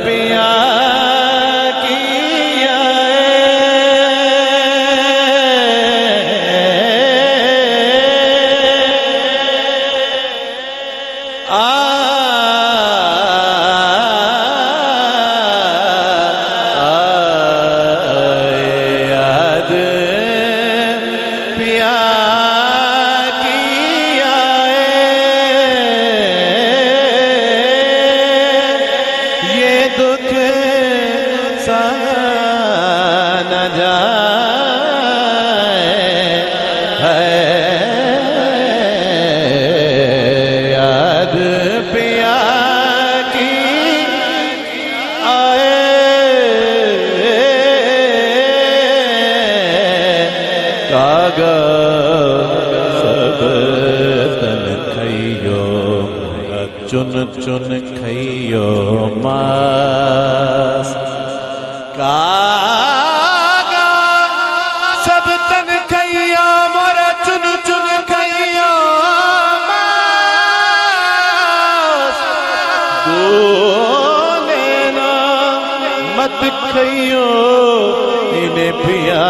पिया किया याद पिया दुख सहा न जाए है याद पिया की आए कागा सब तन खइयो चुन चुन खइयो मास कागा सब तन खइयो मोरा चुन चुन खइयो मास गोले ना मत खइयो इन्हें पिया